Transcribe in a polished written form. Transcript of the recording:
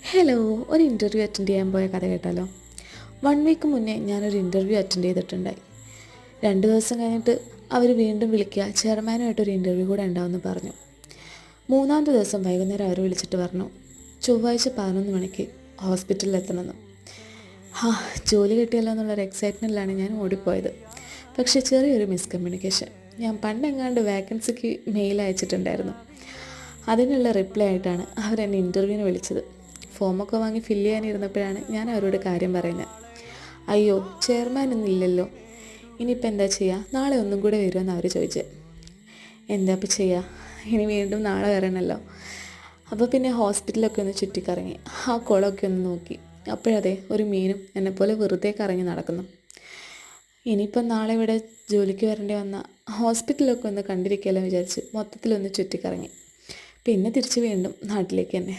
Hello, ഒരു interview attend ചെയ്യാൻ പോയ കഥ കേട്ടാലോ. 1 വീക്ക് മുന്നേ ഞാനൊരു ഇൻ്റർവ്യൂ അറ്റൻഡ് ചെയ്തിട്ടുണ്ടായി. 2 ദിവസം കഴിഞ്ഞിട്ട് അവർ വീണ്ടും വിളിക്കുക, ചെയർമാനുമായിട്ടൊരു ഇൻ്റർവ്യൂ കൂടെ ഉണ്ടാവുമെന്ന് പറഞ്ഞു. മൂന്നാമത്തെ ദിവസം വൈകുന്നേരം അവർ വിളിച്ചിട്ട് പറഞ്ഞു, ചൊവ്വാഴ്ച 11 മണിക്ക് ഹോസ്പിറ്റലിൽ എത്തണമെന്ന്. ജോലി കിട്ടിയല്ലോ എന്നുള്ളൊരു എക്സൈറ്റ്മെൻറ്റിലാണ് ഞാൻ ഓടിപ്പോയത്. പക്ഷേ ചെറിയൊരു മിസ്കമ്മ്യൂണിക്കേഷൻ. ഞാൻ പണ്ടെങ്ങാണ്ട് വാക്കൻസിക്ക് മെയിൽ അയച്ചിട്ടുണ്ടായിരുന്നു. അതിനുള്ള റിപ്ലൈ ആയിട്ടാണ് അവരെന്നെ ഇൻ്റർവ്യൂവിന് വിളിച്ചത്. ഫോമൊക്കെ വാങ്ങി ഫില്ല് ചെയ്യാനിരുന്നപ്പോഴാണ് ഞാൻ അവരോട് കാര്യം പറയുന്നത്. അയ്യോ, ചെയർമാൻ ഇന്നില്ലല്ലോ, ഇനിയിപ്പോൾ എന്താ ചെയ്യുക, നാളെ ഒന്നും കൂടെ വരുമെന്ന് അവർ ചോദിച്ചത്. എന്താ ഇപ്പോൾ ചെയ്യുക, ഇനി വീണ്ടും നാളെ വരണമല്ലോ. അപ്പോൾ പിന്നെ ഹോസ്പിറ്റലൊക്കെ ഒന്ന് ചുറ്റിക്കറങ്ങി, ആ കുളമൊക്കെ ഒന്ന് നോക്കി. അപ്പോഴതേ ഒരു മീനും എന്നെപ്പോലെ വെറുതെ കറങ്ങി നടക്കുന്നു. ഇനിയിപ്പം നാളെ ഇവിടെ ജോലിക്ക് വരേണ്ടി വന്നാൽ ഹോസ്പിറ്റലൊക്കെ ഒന്ന് കണ്ടിരിക്കാമല്ലോ വിചാരിച്ച് മൊത്തത്തിലൊന്ന് ചുറ്റിക്കറങ്ങി. പിന്നെ തിരിച്ച് വീണ്ടും നാട്ടിലേക്ക് തന്നെ.